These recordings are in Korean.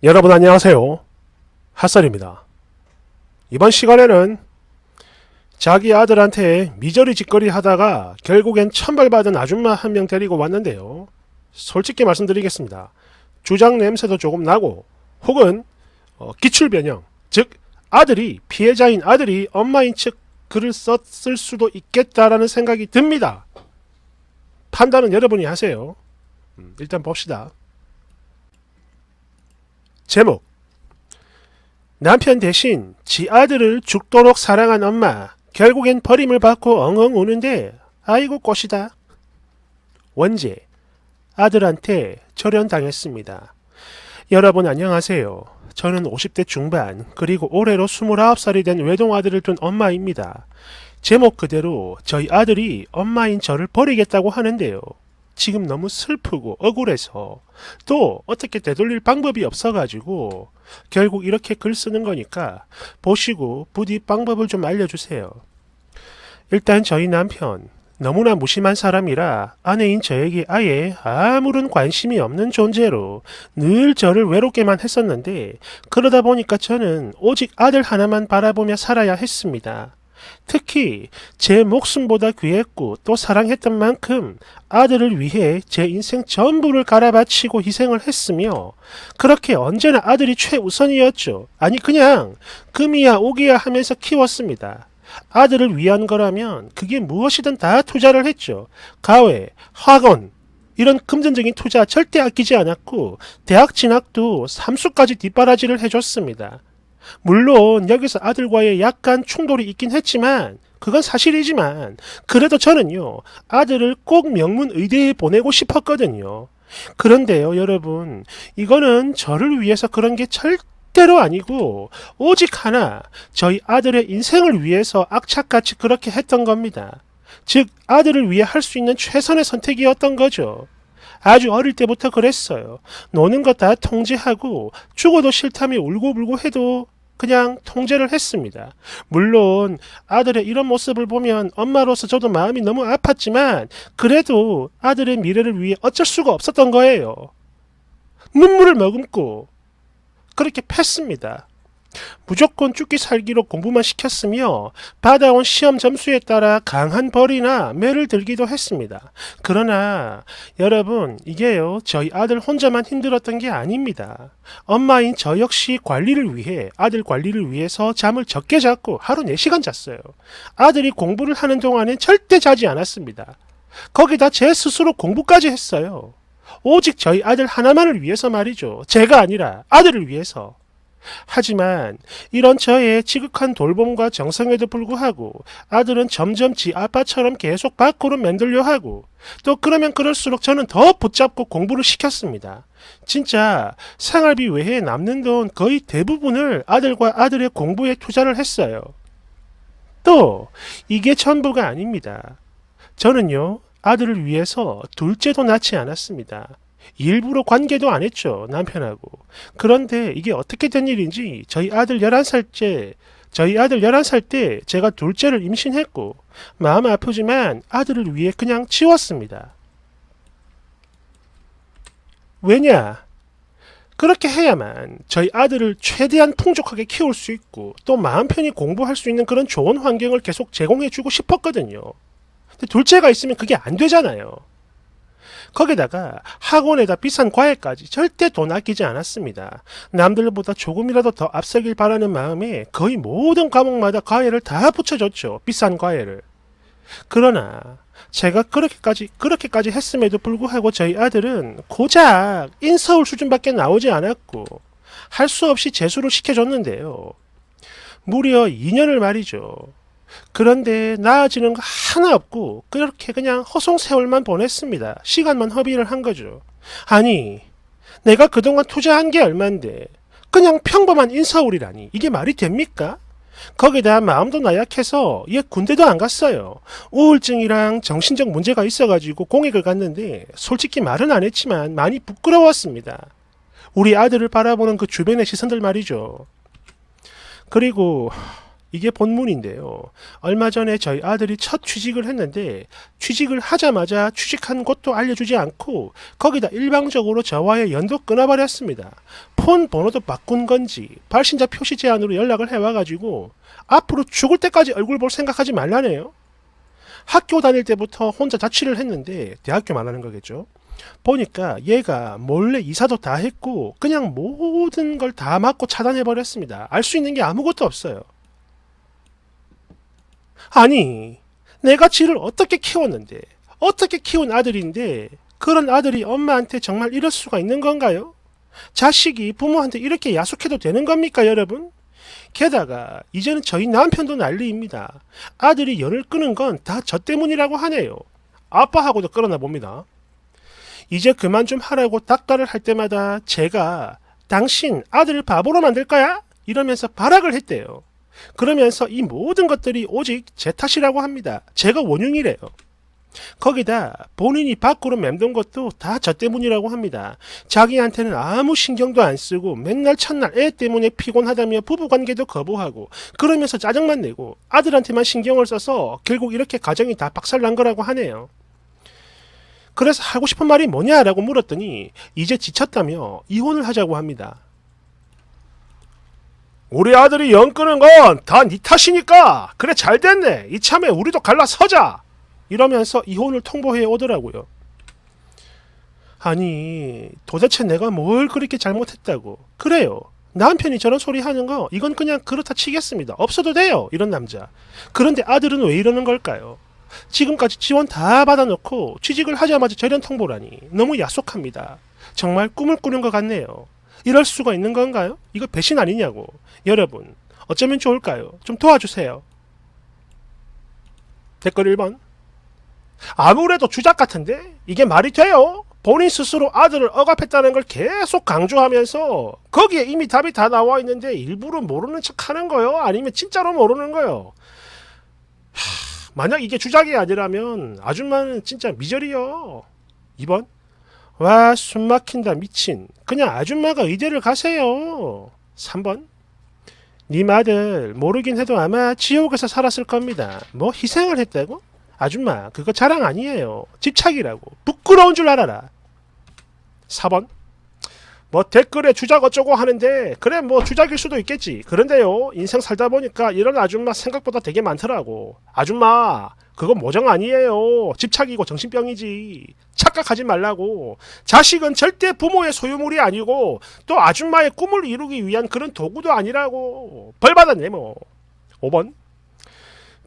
여러분 안녕하세요. 핫설입니다. 이번 시간에는 자기 아들한테 미저리 짓거리 하다가 결국엔 천벌받은 아줌마 한 명 데리고 왔는데요. 솔직히 말씀드리겠습니다. 주장 냄새도 조금 나고 혹은 기출변형, 즉 아들이 피해자인 아들이 엄마인 측 글을 썼을 수도 있겠다라는 생각이 듭니다. 판단은 여러분이 하세요. 일단 봅시다. 제목: 남편 대신 지 아들을 죽도록 사랑한 엄마, 결국엔 버림을 받고 엉엉 우는데 아이고 꽃이다. 원제: 아들한테 절연당했습니다. 여러분 안녕하세요. 저는 50대 중반 그리고 올해로 29살이 된 외동아들을 둔 엄마입니다. 제목 그대로 저희 아들이 엄마인 저를 버리겠다고 하는데요. 지금 너무 슬프고 억울해서 또 어떻게 되돌릴 방법이 없어가지고 결국 이렇게 글 쓰는 거니까 보시고 부디 방법을 좀 알려주세요. 일단 저희 남편 너무나 무심한 사람이라 아내인 저에게 아예 아무런 관심이 없는 존재로 늘 저를 외롭게만 했었는데 그러다 보니까 저는 오직 아들 하나만 바라보며 살아야 했습니다. 특히 제 목숨보다 귀했고 또 사랑했던 만큼 아들을 위해 제 인생 전부를 갈아바치고 희생을 했으며 그렇게 언제나 아들이 최우선이었죠. 아니 그냥 금이야 오기야 하면서 키웠습니다. 아들을 위한 거라면 그게 무엇이든 다 투자를 했죠. 가외, 학원 이런 금전적인 투자 절대 아끼지 않았고 대학 진학도 삼수까지 뒷바라지를 해줬습니다. 물론 여기서 아들과의 약간 충돌이 있긴 했지만 그건 사실이지만 그래도 저는요 아들을 꼭 명문 의대에 보내고 싶었거든요. 그런데요 여러분, 이거는 저를 위해서 그런 게 절대로 아니고 오직 하나 저희 아들의 인생을 위해서 악착같이 그렇게 했던 겁니다. 즉 아들을 위해 할 수 있는 최선의 선택이었던 거죠. 아주 어릴 때부터 그랬어요. 노는 거 다 통제하고 죽어도 싫다며 울고불고 해도 그냥 통제를 했습니다. 물론 아들의 이런 모습을 보면 엄마로서 저도 마음이 너무 아팠지만 그래도 아들의 미래를 위해 어쩔 수가 없었던 거예요. 눈물을 머금고 그렇게 팼습니다. 무조건 죽기 살기로 공부만 시켰으며 받아온 시험 점수에 따라 강한 벌이나 매를 들기도 했습니다. 그러나 여러분 이게요 저희 아들 혼자만 힘들었던 게 아닙니다. 엄마인 저 역시 관리를 위해 아들 관리를 위해서 잠을 적게 잤고 하루 4시간 잤어요. 아들이 공부를 하는 동안엔 절대 자지 않았습니다. 거기다 제 스스로 공부까지 했어요. 오직 저희 아들 하나만을 위해서 말이죠. 제가 아니라 아들을 위해서. 하지만 이런 저의 지극한 돌봄과 정성에도 불구하고 아들은 점점 지 아빠처럼 계속 밖으로 맴돌려 하고 또 그러면 그럴수록 저는 더 붙잡고 공부를 시켰습니다. 진짜 생활비 외에 남는 돈 거의 대부분을 아들과 아들의 공부에 투자를 했어요. 또 이게 전부가 아닙니다. 저는요 아들을 위해서 둘째도 낳지 않았습니다. 일부러 관계도 안 했죠, 남편하고. 그런데 이게 어떻게 된 일인지 저희 아들 11살 때 제가 둘째를 임신했고 마음 아프지만 아들을 위해 그냥 치웠습니다. 왜냐? 그렇게 해야만 저희 아들을 최대한 풍족하게 키울 수 있고 또 마음 편히 공부할 수 있는 그런 좋은 환경을 계속 제공해주고 싶었거든요. 근데 둘째가 있으면 그게 안 되잖아요. 거기다가 학원에다 비싼 과외까지 절대 돈 아끼지 않았습니다. 남들보다 조금이라도 더 앞서길 바라는 마음에 거의 모든 과목마다 과외를 다 붙여줬죠. 비싼 과외를. 그러나 제가 그렇게까지 했음에도 불구하고 저희 아들은 고작 인서울 수준밖에 나오지 않았고 할 수 없이 재수를 시켜줬는데요. 무려 2년을 말이죠. 그런데 나아지는 거 하나 없고 그렇게 그냥 허송세월만 보냈습니다. 시간만 허비를 한 거죠. 아니 내가 그동안 투자한 게 얼만데 그냥 평범한 인서울이라니 이게 말이 됩니까? 거기다 마음도 나약해서 얘 군대도 안 갔어요. 우울증이랑 정신적 문제가 있어가지고 공익을 갔는데 솔직히 말은 안 했지만 많이 부끄러웠습니다. 우리 아들을 바라보는 그 주변의 시선들 말이죠. 그리고 이게 본문인데요. 얼마 전에 저희 아들이 첫 취직을 했는데 취직을 하자마자 취직한 곳도 알려주지 않고 거기다 일방적으로 저와의 연도 끊어버렸습니다. 폰 번호도 바꾼 건지 발신자 표시 제한으로 연락을 해와가지고 앞으로 죽을 때까지 얼굴 볼 생각하지 말라네요. 학교 다닐 때부터 혼자 자취를 했는데 대학교 말하는 거겠죠. 보니까 얘가 몰래 이사도 다 했고 그냥 모든 걸 다 막고 차단해버렸습니다. 알 수 있는 게 아무것도 없어요. 아니, 내가 지를 어떻게 키웠는데, 어떻게 키운 아들인데, 그런 아들이 엄마한테 정말 이럴 수가 있는 건가요? 자식이 부모한테 이렇게 야속해도 되는 겁니까, 여러분? 게다가 이제는 저희 남편도 난리입니다. 아들이 연을 끊은 건 다 저 때문이라고 하네요. 아빠하고도 끊었나 봅니다. 이제 그만 좀 하라고 닥달을 할 때마다 제가 당신 아들을 바보로 만들 거야? 이러면서 발악을 했대요. 그러면서 이 모든 것들이 오직 제 탓이라고 합니다. 제가 원흉이래요. 거기다 본인이 밖으로 맴돈 것도 다 저 때문이라고 합니다. 자기한테는 아무 신경도 안 쓰고 맨날 첫날 애 때문에 피곤하다며 부부관계도 거부하고 그러면서 짜증만 내고 아들한테만 신경을 써서 결국 이렇게 가정이 다 박살난 거라고 하네요. 그래서 하고 싶은 말이 뭐냐라고 물었더니 이제 지쳤다며 이혼을 하자고 합니다. 우리 아들이 연 끄는 건 다 네 탓이니까 그래 잘됐네 이참에 우리도 갈라서자 이러면서 이혼을 통보해 오더라고요. 아니 도대체 내가 뭘 그렇게 잘못했다고. 그래요, 남편이 저런 소리 하는 거 이건 그냥 그렇다 치겠습니다. 없어도 돼요 이런 남자. 그런데 아들은 왜 이러는 걸까요? 지금까지 지원 다 받아놓고 취직을 하자마자 저런 통보라니 너무 야속합니다. 정말 꿈을 꾸는 것 같네요. 이럴 수가 있는 건가요? 이거 배신 아니냐고. 여러분 어쩌면 좋을까요? 좀 도와주세요. 댓글 1번. 아무래도 주작 같은데 이게 말이 돼요? 본인 스스로 아들을 억압했다는 걸 계속 강조하면서 거기에 이미 답이 다 나와 있는데 일부러 모르는 척 하는 거요? 아니면 진짜로 모르는 거요? 만약 이게 주작이 아니라면 아줌마는 진짜 미절이요. 2번. 와 숨막힌다 미친. 그냥 아줌마가 의대를 가세요. 3번. 님 아들 모르긴 해도 아마 지옥에서 살았을 겁니다. 뭐 희생을 했다고? 아줌마 그거 자랑 아니에요. 집착이라고. 부끄러운 줄 알아라. 4번. 뭐 댓글에 주작 어쩌고 하는데 그래 뭐 주작일 수도 있겠지. 그런데요 인생 살다 보니까 이런 아줌마 생각보다 되게 많더라고. 아줌마 그건 모정 아니에요. 집착이고 정신병이지. 착각하지 말라고. 자식은 절대 부모의 소유물이 아니고 또 아줌마의 꿈을 이루기 위한 그런 도구도 아니라고. 벌 받았네 뭐. 5번.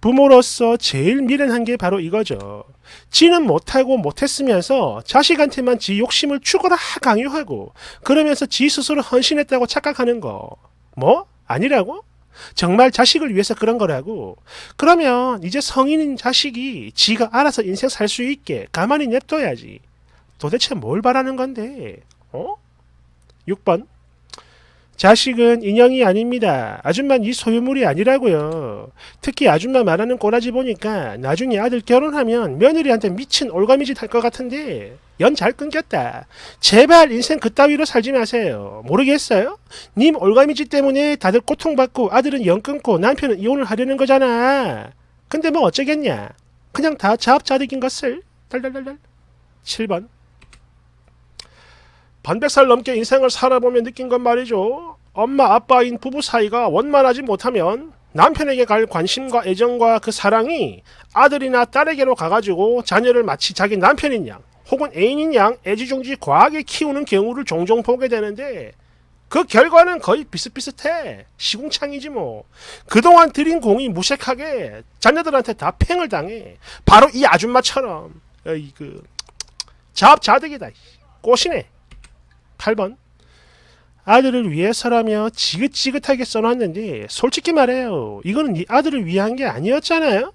부모로서 제일 미련한 게 바로 이거죠. 지는 못하고 못했으면서 자식한테만 지 욕심을 죽어라 강요하고 그러면서 지 스스로 헌신했다고 착각하는 거. 뭐? 아니라고? 정말 자식을 위해서 그런 거라고. 그러면 이제 성인인 자식이 지가 알아서 인생 살 수 있게 가만히 냅둬야지. 도대체 뭘 바라는 건데? 6번. 자식은 인형이 아닙니다. 아줌마 네 소유물이 아니라고요. 특히 아줌마 말하는 꼬라지 보니까 나중에 아들 결혼하면 며느리한테 미친 올가미짓 할 것 같은데 연 잘 끊겼다. 제발 인생 그따위로 살지 마세요. 모르겠어요? 님 올가미짓 때문에 다들 고통받고 아들은 연 끊고 남편은 이혼을 하려는 거잖아. 근데 뭐 어쩌겠냐. 그냥 다 자업자득인 것을. 달달달달. 7번. 반백살 넘게 인생을 살아보며 느낀 건 말이죠. 엄마 아빠인 부부 사이가 원만하지 못하면 남편에게 갈 관심과 애정과 그 사랑이 아들이나 딸에게로 가가지고 자녀를 마치 자기 남편인 양 혹은 애인인 양 애지중지 과하게 키우는 경우를 종종 보게 되는데 그 결과는 거의 비슷비슷해. 시궁창이지 뭐. 그동안 들인 공이 무색하게 자녀들한테 다 팽을 당해. 바로 이 아줌마처럼. 자업자득이다. 꽃이네. 8번. 아들을 위해서라며 지긋지긋하게 써놨는데 솔직히 말해요. 이거는 네 아들을 위한 게 아니었잖아요.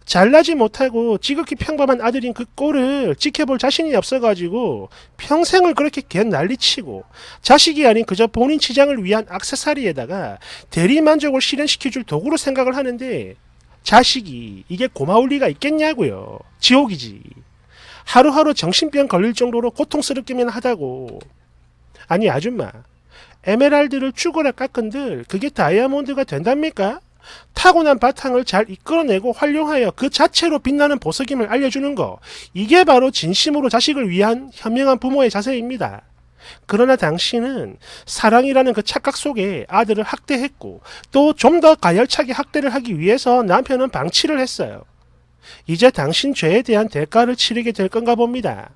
잘나지 못하고 지극히 평범한 아들인 그 꼴을 지켜볼 자신이 없어가지고 평생을 그렇게 개 난리치고 자식이 아닌 그저 본인 치장을 위한 액세서리에다가 대리만족을 실현시켜줄 도구로 생각을 하는데 자식이 이게 고마울 리가 있겠냐고요. 지옥이지. 하루하루 정신병 걸릴 정도로 고통스럽기만 하다고. 아니 아줌마, 에메랄드를 죽어라 깎은들 그게 다이아몬드가 된답니까? 타고난 바탕을 잘 이끌어내고 활용하여 그 자체로 빛나는 보석임을 알려주는 거. 이게 바로 진심으로 자식을 위한 현명한 부모의 자세입니다. 그러나 당신은 사랑이라는 그 착각 속에 아들을 학대했고 또 좀 더 가열차게 학대를 하기 위해서 남편은 방치를 했어요. 이제 당신 죄에 대한 대가를 치르게 될 건가 봅니다.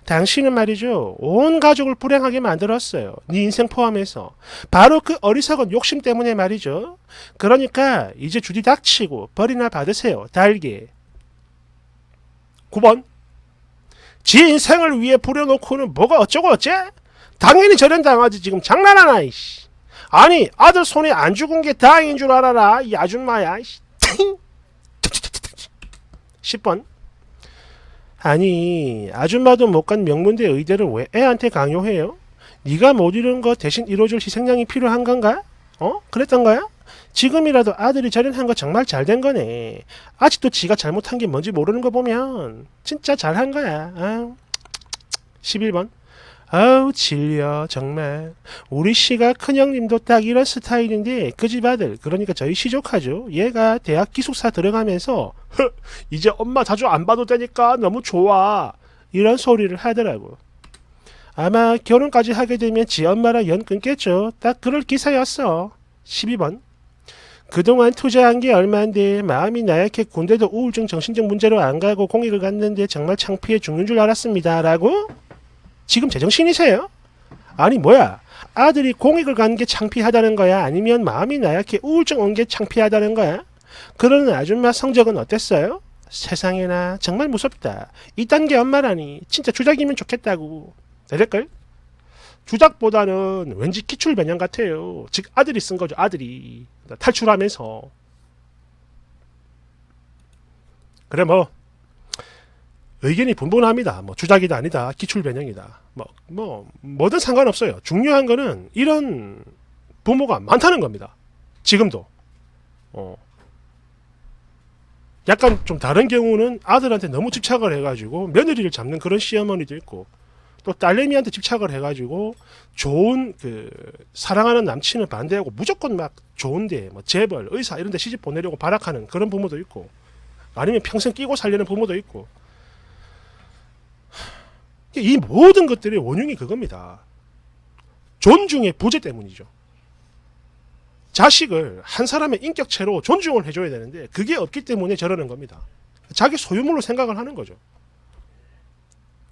당신은 말이죠. 온 가족을 불행하게 만들었어요. 네 인생 포함해서. 바로 그 어리석은 욕심 때문에 말이죠. 그러니까 이제 주디 닥치고 벌이나 받으세요. 달게. 9번. 지 인생을 위해 부려놓고는 뭐가 어쩌고 어째? 당연히 저런 당하지. 지금 장난하나 이씨. 아니 아들 손에 안 죽은 게 다행인 줄 알아라. 이 아줌마야. 10번. 아니 아줌마도 못 간 명문대 의대를 왜 애한테 강요해요? 네가 못 이룬 거 대신 이뤄줄 희생양이 필요한 건가? 그랬던 거야? 지금이라도 아들이 저런한 거 정말 잘 된 거네. 아직도 지가 잘못한 게 뭔지 모르는 거 보면 진짜 잘한 거야. 11번. 아우 질려 정말. 우리 씨가 큰형님도 딱 이런 스타일인데 그 집 아들 그러니까 저희 시조카죠. 얘가 대학 기숙사 들어가면서 이제 엄마 자주 안 봐도 되니까 너무 좋아 이런 소리를 하더라고. 아마 결혼까지 하게 되면 지 엄마랑 연 끊겠죠. 딱 그럴 기사였어. 12번. 그동안 투자한 게 얼만데 마음이 나약해 군대도 우울증 정신적 문제로 안 가고 공익을 갔는데 정말 창피해 죽는 줄 알았습니다. 라고? 지금 제정신이세요? 아니 뭐야 아들이 공익을 가는 게 창피하다는 거야? 아니면 마음이 나약해 우울증 온 게 창피하다는 거야? 그러는 아줌마 성적은 어땠어요? 세상에나 정말 무섭다. 이딴 게 엄마라니 진짜 주작이면 좋겠다고. 이럴걸? 주작보다는 왠지 기출 변형 같아요. 즉 아들이 쓴 거죠. 아들이 탈출하면서. 그래 뭐 의견이 분분합니다. 뭐 주작이다 아니다 기출 변형이다. 뭐든 상관없어요. 중요한 거는 이런 부모가 많다는 겁니다. 지금도. 약간 좀 다른 경우는 아들한테 너무 집착을 해가지고 며느리를 잡는 그런 시어머니도 있고 또 딸내미한테 집착을 해가지고 좋은 사랑하는 남친을 반대하고 무조건 막 좋은데 뭐 재벌 의사 이런 데 시집 보내려고 발악하는 그런 부모도 있고 아니면 평생 끼고 살려는 부모도 있고 이 모든 것들의 원흉이 그겁니다. 존중의 부재 때문이죠. 자식을 한 사람의 인격체로 존중을 해줘야 되는데 그게 없기 때문에 저러는 겁니다. 자기 소유물로 생각을 하는 거죠.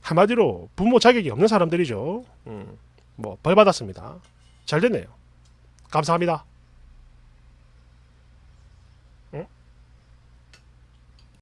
한마디로 부모 자격이 없는 사람들이죠. 벌 받았습니다. 잘 됐네요. 감사합니다.